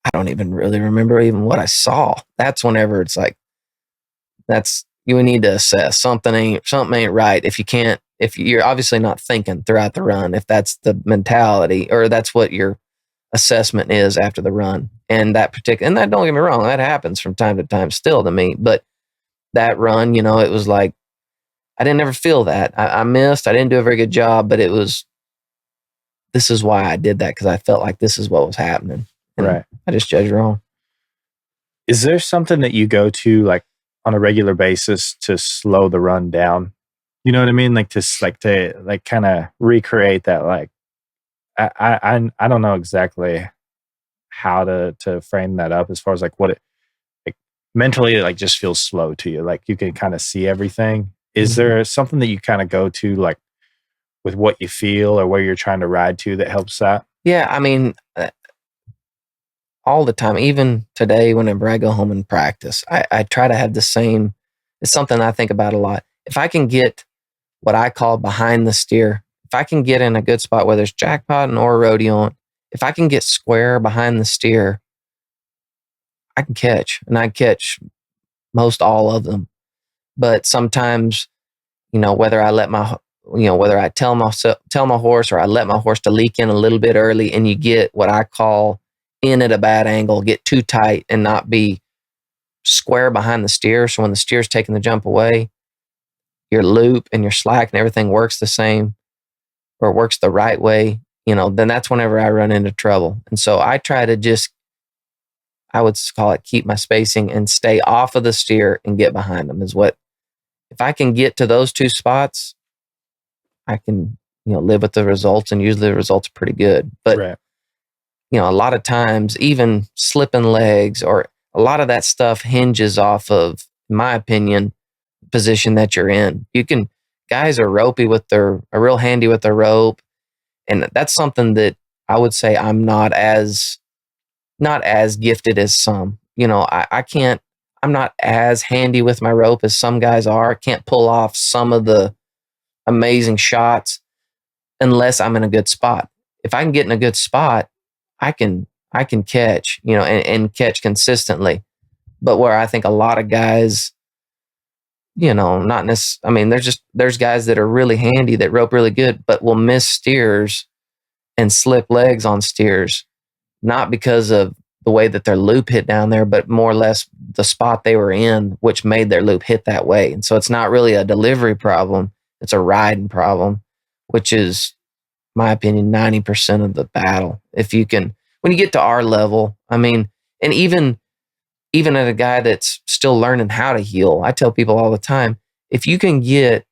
I don't even really remember even what I saw. That's whenever it's like, you need to assess something ain't right. If you're obviously not thinking throughout the run, if that's the mentality or that's what your assessment is after the run, and that don't get me wrong, that happens from time to time still to me, but that run, you know, it was like, I didn't ever feel that. I missed. I didn't do a very good job, but this is why I did that, because I felt like this is what was happening. And Right. I just judged wrong. Is there something that you go to like on a regular basis to slow the run down? You know what I mean? Like to kind of recreate that. Like I don't know exactly how to frame that up as far as like what it like mentally it like just feels slow to you. Like you can kind of see everything. Is there something that you kind of go to like with what you feel or where you're trying to ride to that helps that? Yeah, I mean, all the time, even today, whenever I go home and practice, I try to have the same. It's something I think about a lot. If I can get what I call behind the steer, if I can get in a good spot, whether it's jackpotting or rodeo, if I can get square behind the steer, I can catch, and I catch most all of them. But sometimes, you know, whether I let my, you know, whether I tell my horse, or I let my horse to leak in a little bit early, and you get what I call in at a bad angle, get too tight and not be square behind the steer. So when the steer's taking the jump away, your loop and your slack and everything works the same, or works the right way, you know, then that's whenever I run into trouble. And so I try to just, I would call it, keep my spacing and stay off of the steer and get behind them is what, if I can get to those two spots, I can, you know, live with the results, and usually the results are pretty good. But, Right. you know, a lot of times, even slipping legs or a lot of that stuff hinges off of, in my opinion, position that you're in. Guys are are real handy with their rope. And that's something that I would say I'm not as gifted as some. You know, I'm not as handy with my rope as some guys are. I can't pull off some of the amazing shots unless I'm in a good spot. If I can get in a good spot, I can catch, you know, and catch consistently. But where I think a lot of guys, you know, not necessarily, I mean, there's guys that are really handy, that rope really good, but will miss steers and slip legs on steers, not because of the way that their loop hit down there, but more or less the spot they were in, which made their loop hit that way. And so it's not really a delivery problem, it's a riding problem, which is, my opinion, 90% of the battle. If you can, when you get to our level, I mean, and even at a guy that's still learning how to heel, I tell people all the time, if you can get,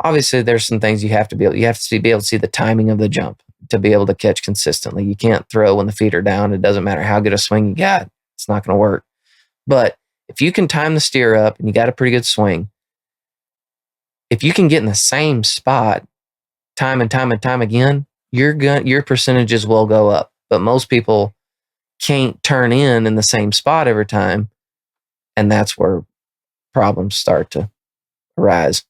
obviously there's some things you have to be able to see the timing of the jump to be able to catch consistently. You can't throw when the feet are down. It doesn't matter how good a swing you got. It's not going to work. But if you can time the steer up and you got a pretty good swing, if you can get in the same spot time and time and time again, your percentages will go up. But most people can't turn in the same spot every time. And that's where problems start to arise.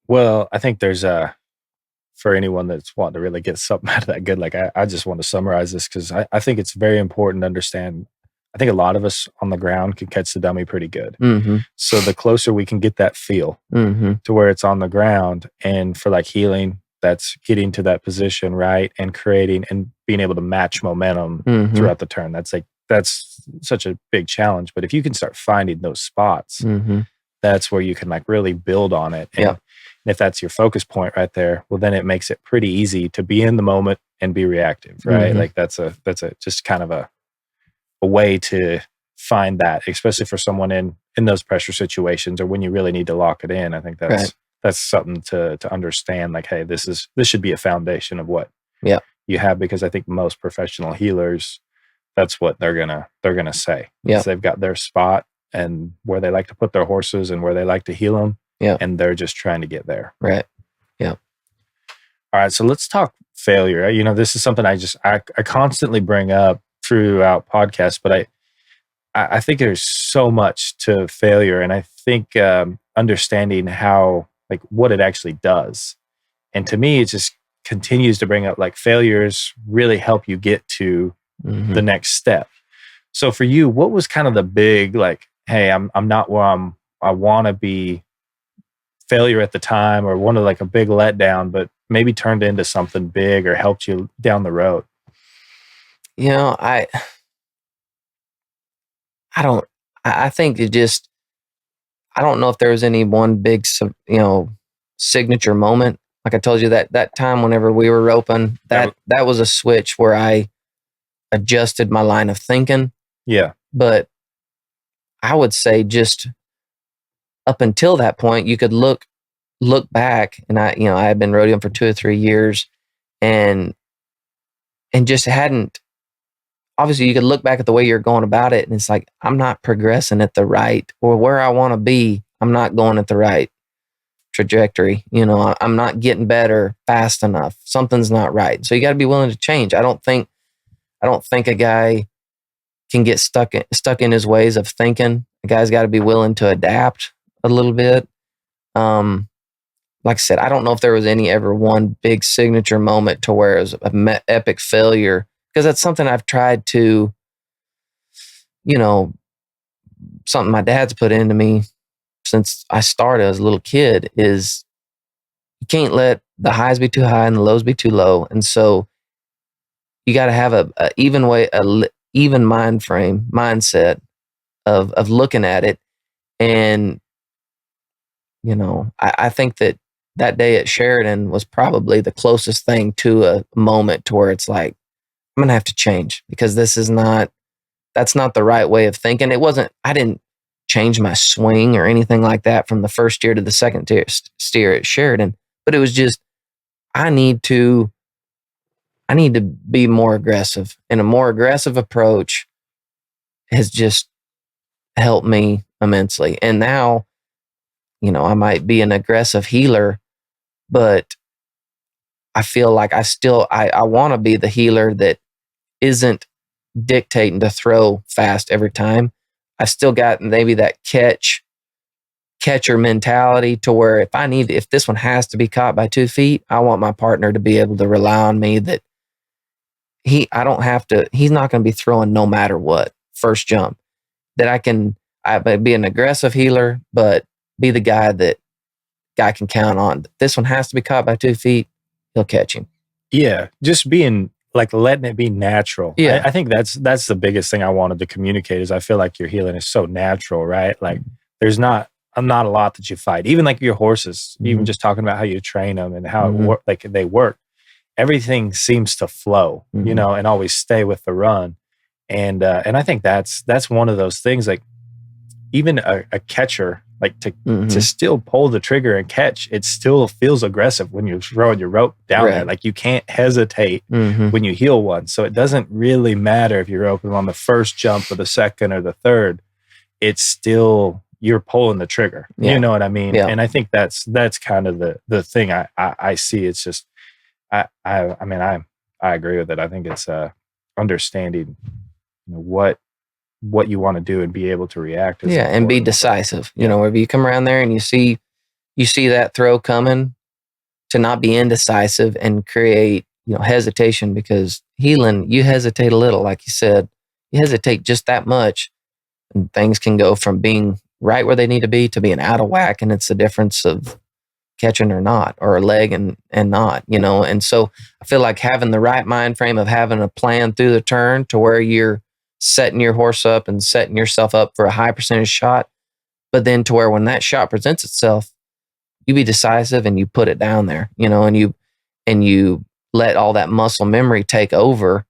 Well, I think there's for anyone that's wanting to really get something out of that good, like I just want to summarize this because I think it's very important to understand. I think a lot of us on the ground can catch the dummy pretty good. Mm-hmm. So the closer we can get that feel Mm-hmm. to where it's on the ground, and for like healing, that's getting to that position, right? And creating and being able to match momentum Mm-hmm. throughout the turn. That's such a big challenge. But if you can start finding those spots, Mm-hmm. that's where you can like really build on it. And, Yeah. and if that's your focus point right there, well, then it makes it pretty easy to be in the moment and be reactive, right? Mm-hmm. Like that's a just kind of a way to find that, especially for someone in those pressure situations or when you really need to lock it in. I think that's Right. that's something to understand. Like, hey, this should be a foundation of what you have, because I think most professional healers, that's what they're gonna say. Yeah. They've got their spot and where they like to put their horses and where they like to heal them. Yeah. And they're just trying to get there. Right. Yeah. All right. So let's talk failure. You know, this is something I constantly bring up throughout podcasts, but I think there's so much to failure, and I think understanding how, like, what it actually does. And to me, it just continues to bring up like failures really help you get to Mm-hmm. the next step. So for you, what was kind of the big, like, hey, I'm not where I want to be, failure at the time, or one of like a big letdown, but maybe turned into something big or helped you down the road? You know, I think it just, I don't know if there was any one big, signature moment. Like I told you that time whenever we were roping, that was a switch where I adjusted my line of thinking. Yeah. But I would say just up until that point, you could look back, and I had been rodeoing for 2 or 3 years, and just hadn't. Obviously, you could look back at the way you're going about it, and it's like, I'm not progressing at the right, or where I want to be. I'm not going at the right trajectory. I'm not getting better fast enough. Something's not right. So you got to be willing to change. I don't think a guy can get stuck in his ways of thinking. A guy's got to be willing to adapt a little bit. Like I said, I don't know if there was ever one big signature moment to where it was an epic failure, because that's something I've tried to, something my dad's put into me since I started as a little kid is you can't let the highs be too high and the lows be too low. And so you got to have a even mindset of looking at it. And, I think that day at Sheridan was probably the closest thing to a moment to where it's like, I'm going to have to change, because that's not the right way of thinking. I didn't change my swing or anything like that from the first year to the second steer at Sheridan, but it was just, I need to be more aggressive, and a more aggressive approach has just helped me immensely. And now, I might be an aggressive healer, but I feel like I want to be the healer that isn't dictating to throw fast every time. I still got maybe that catcher mentality to where if this one has to be caught by 2 feet, I want my partner to be able to rely on me that he's not going to be throwing no matter what first jump, that I be an aggressive healer, but be the guy that guy can count on. This one has to be caught by 2 feet. He'll catch him. Yeah. Just being like, letting it be natural. Yeah. I think that's the biggest thing I wanted to communicate is I feel like your healing is so natural, right? Like there's not a lot that you fight. Even like your horses, even just talking about how you train them and how they work. Everything seems to flow, and always stay with the run. And I think that's one of those things, like even a catcher, like to still pull the trigger and catch, it still feels aggressive when you're throwing your rope down there. Like you can't hesitate when you heel one. So it doesn't really matter if you're open on the first jump or the second or the third. It's still, you're pulling the trigger. You know what I mean? Yeah. And I think that's kind of the thing I see. It's just, I agree with it. I think it's understanding what you want to do and be able to react. And be decisive. If you come around there and you see that throw coming, to not be indecisive and create, hesitation, because healing, you hesitate a little, like you said, you hesitate just that much, and things can go from being right where they need to be to being out of whack. And it's the difference of catching or not, or a leg and not, And so I feel like having the right mind frame of having a plan through the turn to where you're setting your horse up and setting yourself up for a high percentage shot, but then to where when that shot presents itself, you be decisive and you put it down there, and you let all that muscle memory take over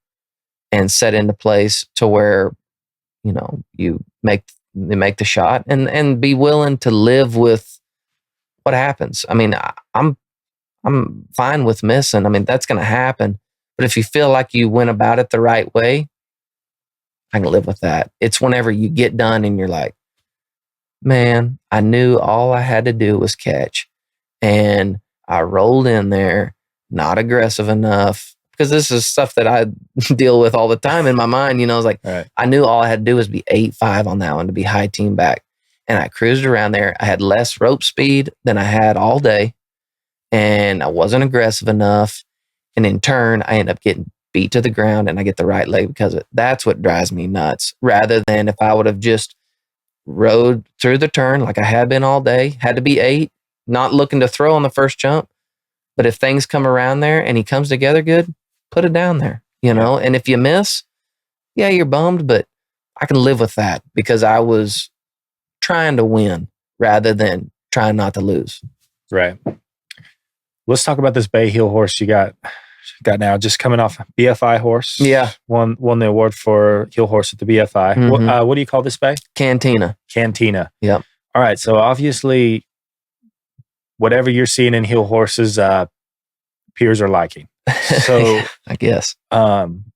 and set into place to where, you make the shot and be willing to live with what happens. I mean, I'm fine with missing. I mean, that's going to happen. But if you feel like you went about it the right way, I can live with that. It's whenever you get done and you're like, man, I knew all I had to do was catch. And I rolled in there, not aggressive enough, because this is stuff that I deal with all the time in my mind. I was like, I knew all I had to do was be 8.5 on that one to be high team back. And I cruised around there. I had less rope speed than I had all day. And I wasn't aggressive enough. And in turn, I end up getting beat to the ground and I get the right leg because of it. That's what drives me nuts. Rather than if I would have just rode through the turn like I had been all day, had to be 8, not looking to throw on the first jump. But if things come around there and he comes together good, put it down there, And if you miss, you're bummed, but I can live with that because I was trying to win rather than trying not to lose. Right. Let's talk about this Bay heel horse you got now, just coming off BFI horse. Yeah. Won the award for heel horse at the BFI. Mhm. What do you call this Bay? Cantina. Yep. All right. So obviously, whatever you're seeing in heel horses, peers are liking. So I guess.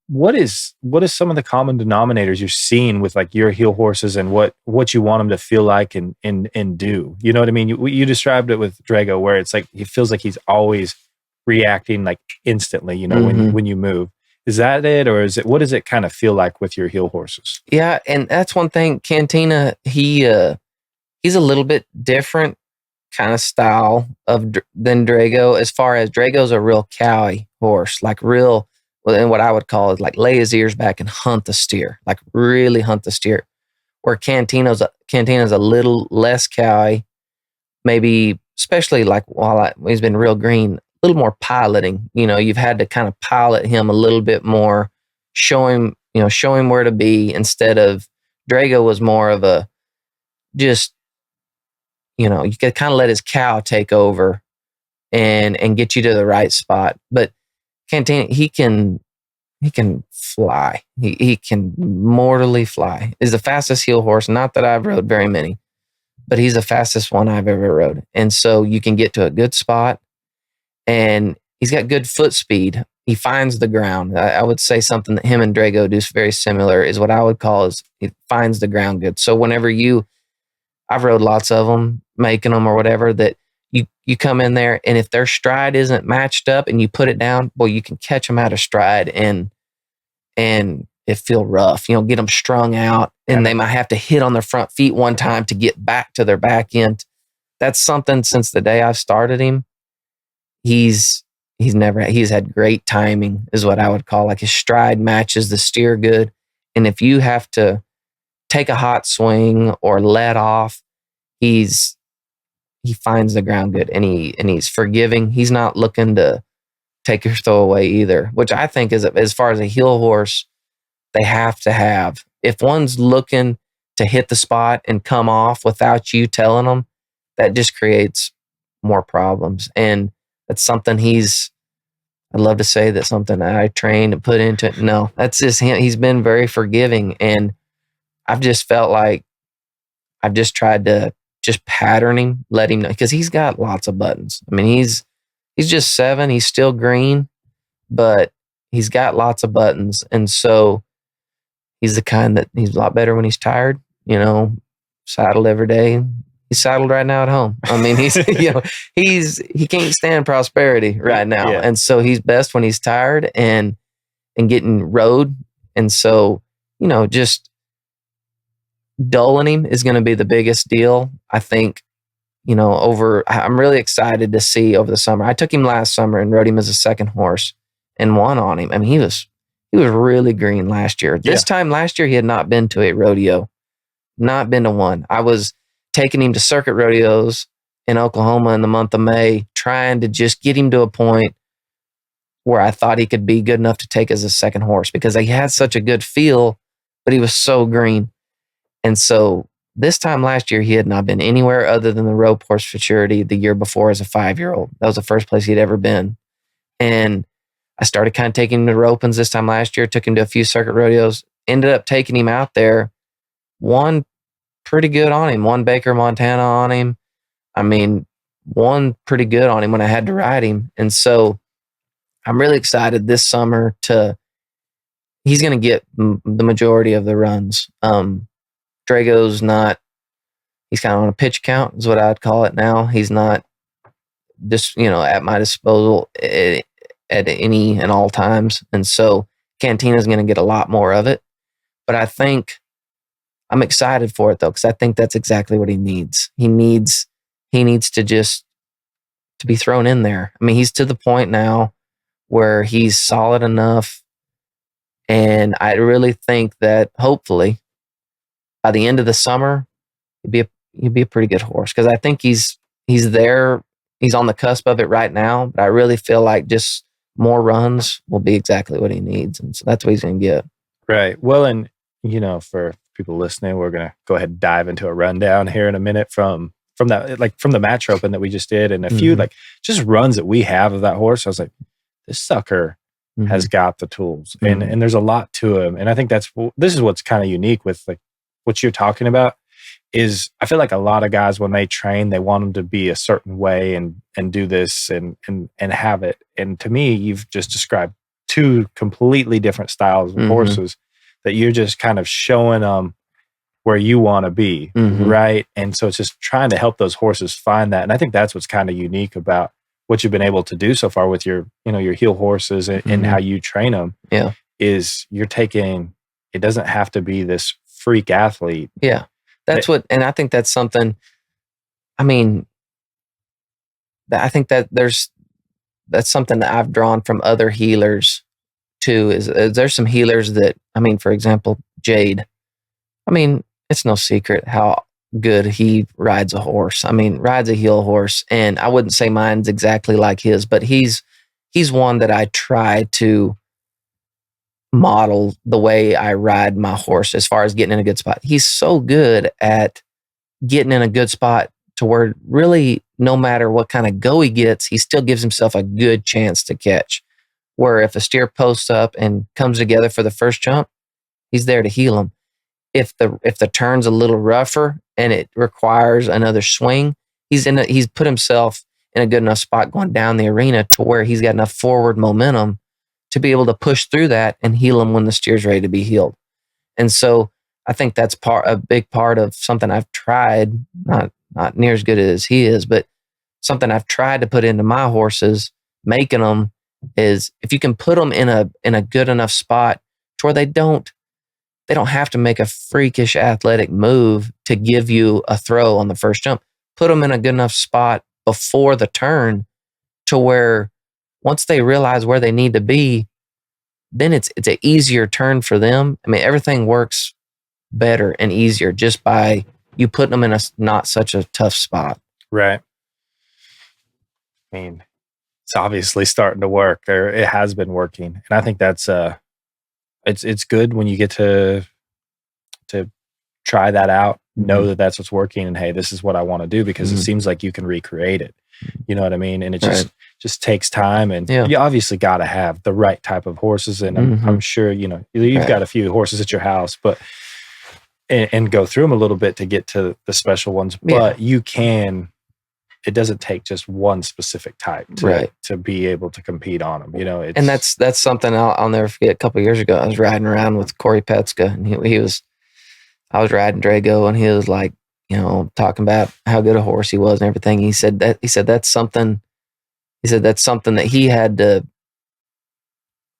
What is some of the common denominators you're seeing with like your heel horses and what you want them to feel like and do? You know what I mean? You described it with Drago, where it's like, it feels like he's always reacting like instantly, you know, when you move. Is that it? Or what does it kind of feel like with your heel horses? Yeah. And that's one thing. Cantina, he's a little bit different kind of style than Drago. As far as Drago's a real cowy horse, like real, and what I would call is like lay his ears back and hunt the steer, like really hunt the steer. Where Cantina's a little less cowy, maybe especially like while he's been real green, a little more piloting. You know, you've had to kind of pilot him a little bit more, show him where to be, instead of Drago was more of a just, you could kind of let his cow take over and get you to the right spot. But Cantina, he can fly. He can mortally fly. He's the fastest heel horse. Not that I've rode very many, but he's the fastest one I've ever rode. And so you can get to a good spot, and he's got good foot speed. He finds the ground. I would say something that him and Drago do very similar is what I would call is he finds the ground good. So whenever I've rode lots of them, making them or whatever, that you come in there, and if their stride isn't matched up and you put it down, boy, you can catch them out of stride and it feel rough. Get them strung out, and they might have to hit on their front feet one time to get back to their back end. That's something since the day I've started him. He's had great timing, is what I would call, like his stride matches the steer good. And if you have to take a hot swing or let off, he finds the ground good, and he's forgiving. He's not looking to take your throw away either, which I think is, as far as a heel horse, they have to have. If one's looking to hit the spot and come off without you telling them, that just creates more problems. And that's something I'd love to say that's something that I trained and put into it. No, that's just him. He's been very forgiving, and I've just felt like I've just tried to just pattern him, let him know, because he's got lots of buttons. I mean, he's just 7. He's still green, but he's got lots of buttons. And so he's the kind that he's a lot better when he's tired, saddled every day. He's saddled right now at home. I mean, he can't stand prosperity right now. Yeah. And so he's best when he's tired and getting rode. And so, just dulling him is going to be the biggest deal. I think, I'm really excited to see over the summer. I took him last summer and rode him as a second horse and won on him. I mean, he was really green last year. This time last year, he had not been to a rodeo, not been to one. I was taking him to circuit rodeos in Oklahoma in the month of May, trying to just get him to a point where I thought he could be good enough to take as a second horse, because he had such a good feel, but he was so green. And so this time last year, he had not been anywhere other than the Rope Horse Futurity the year before as a 5-year-old. That was the first place he'd ever been. And I started kind of taking him to Ropens this time last year, took him to a few circuit rodeos, ended up taking him out there, won pretty good on him, won Baker, Montana on him. I mean, won pretty good on him when I had to ride him. And so I'm really excited this summer he's going to get the majority of the runs. Drago's not, he's kind of on a pitch count is what I'd call it now. He's not just, at my disposal at any and all times. And so Cantina's going to get a lot more of it. But I think I'm excited for it though, because I think that's exactly what he needs. He needs to be thrown in there. I mean, he's to the point now where he's solid enough. And I really think that hopefully by the end of the summer, he'd be a pretty good horse, because I think he's there. He's on the cusp of it right now, but I really feel like just more runs will be exactly what he needs. And so that's what he's going to get. Right. Well, and, for people listening, we're going to go ahead and dive into a rundown here in a minute from from the match open that we just did, and a few like just runs that we have of that horse, I was like, this sucker has got the tools, and there's a lot to him. And I think this is what's kind of unique with like what you're talking about is I feel like a lot of guys, when they train, they want them to be a certain way and do this and have it. And to me, you've just described two completely different styles of horses that you're just kind of showing them where you want to be, right? And so it's just trying to help those horses find that. And I think that's what's kind of unique about what you've been able to do so far with your heel horses and how you train them. Yeah, is you're taking, it doesn't have to be this freak athlete. Yeah, and I think that's something. I mean, I think that that's something that I've drawn from other healers too. Is there's some healers that, I mean, for example, Jade. I mean, it's no secret how good he rides a horse. I mean, rides a heel horse, and I wouldn't say mine's exactly like his, but he's one that I try to model the way I ride my horse as far as getting in a good spot. He's so good at getting in a good spot to where really no matter what kind of go he gets, he still gives himself a good chance to catch. Where if a steer posts up and comes together for the first jump, he's there to heel him. If the turn's a little rougher and it requires another swing, he's put himself in a good enough spot going down the arena to where he's got enough forward momentum to be able to push through that and heel him when the steer's ready to be healed. And so I think that's a big part of something I've tried, not near as good as he is, but something I've tried to put into my horses, making them, is if you can put them in a good enough spot to where they don't have to make a freakish athletic move to give you a throw on the first jump. Put them in a good enough spot before the turn to where once they realize where they need to be, then it's an easier turn for them. I mean, everything works better and easier just by you putting them in a not such a tough spot. Right. I mean, it's obviously starting to work. It has been working. And I think that's it's good when you get to try that out, know that that's what's working, and hey, this is what I want to do, because it seems like you can recreate it. You know what I mean? And it just takes time, and you obviously got to have the right type of horses. And I'm sure you've got a few horses at your house, but and go through them a little bit to get to the special ones. But you can. It doesn't take just one specific type to be able to compete on them. And that's something I'll never forget. A couple of years ago, I was riding around with Corey Petska, and I was riding Drago, and he was like, talking about how good a horse he was and everything. He said that's something that he had to,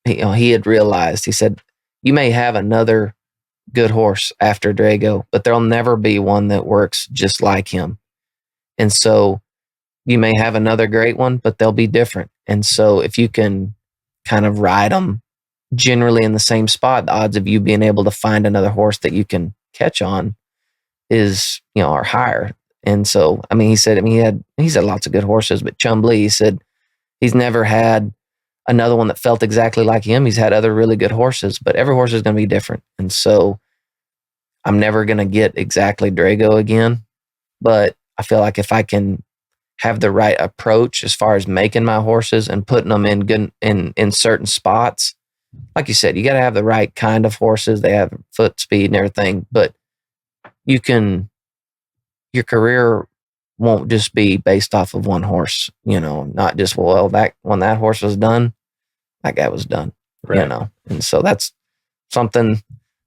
he had realized. He said, you may have another good horse after Drago, but there'll never be one that works just like him. And so you may have another great one, but they'll be different. And so if you can kind of ride them generally in the same spot, the odds of you being able to find another horse that you can catch on are higher. And so, I mean, he said he's had lots of good horses, but Chumley, he said he's never had another one that felt exactly like him. He's had other really good horses, but every horse is going to be different. And so I'm never going to get exactly Drago again, but I feel like if I can have the right approach as far as making my horses and putting them in certain spots, like you said, you got to have the right kind of horses. They have foot speed and everything, but your career won't just be based off of one horse, not just, when that horse was done, that guy was done, And so that's something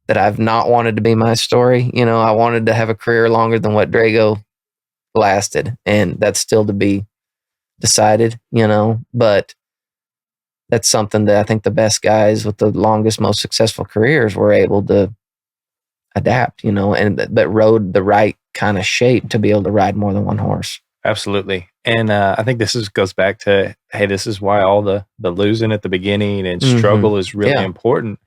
that I've not wanted to be my story. I wanted to have a career longer than what Drago lasted, and that's still to be decided, but that's something that I think the best guys with the longest, most successful careers were able to adapt, and that rode the right kind of shape to be able to ride more than one horse. Absolutely. And I think this goes back to, hey, this is why all the losing at the beginning and struggle is really important,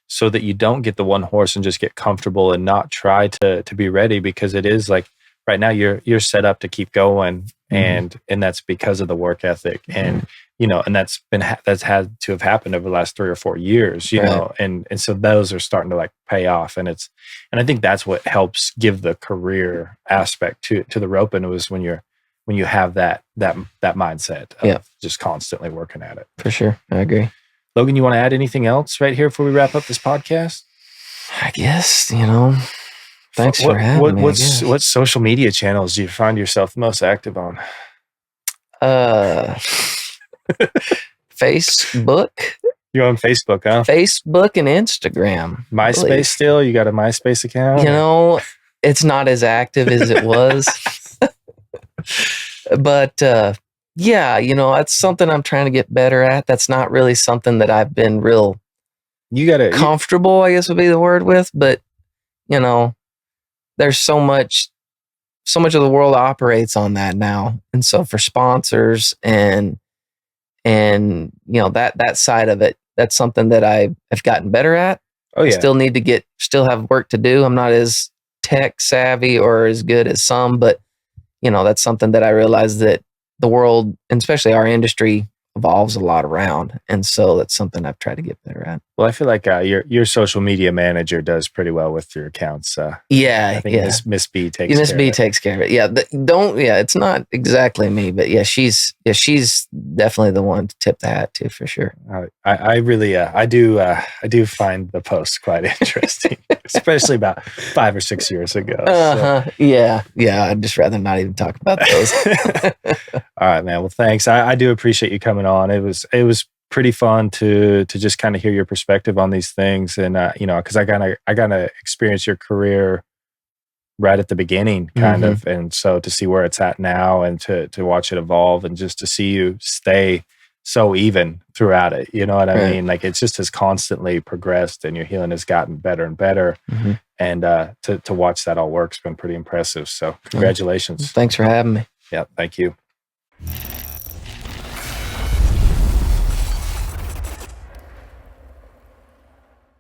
so that you don't get the one horse and just get comfortable and not try to be ready, because it is like right now you're set up to keep going, and that's because of the work ethic, and and that's had to have happened over the last 3 or 4 years, and so those are starting to like pay off, and I think that's what helps give the career aspect to the roping, was when you have that mindset of just constantly working at it. For sure, I agree. Logan, you want to add anything else right here before we wrap up this podcast? I guess, thanks for having me. What social media channels do you find yourself most active on? Facebook. You're on Facebook, huh? Facebook and Instagram. MySpace still? You got a MySpace account? It's not as active as it was. But that's something I'm trying to get better at. That's not really something that I've been real comfortable, I guess would be the word with. But, there's so much of the world operates on that now. And so for sponsors and that side of it, that's something that I have gotten better at. Oh yeah. I still have work to do. I'm not as tech savvy or as good as some, but that's something that I realize that the world, and especially our industry, evolves a lot around. And so that's something I've tried to get better at. Well, I feel like your social media manager does pretty well with your accounts. I think Miss B takes care of it. Yeah. It's not exactly me, but she's definitely the one to tip the hat to, for sure. I really, I do find the posts quite interesting, especially about 5 or 6 years ago. So. Yeah. I'd just rather not even talk about those. All right, man. Well, thanks. I do appreciate you coming on. It was pretty fun to just kind of hear your perspective on these things, and because I got to experience your career right at the beginning, kind of, and so to see where it's at now, and to watch it evolve, and just to see you stay so even throughout it. You know what I mean? Like, it's just has constantly progressed, and your healing has gotten better and better. And to watch that all work's been pretty impressive. So congratulations. Thanks for having me. Yeah, thank you.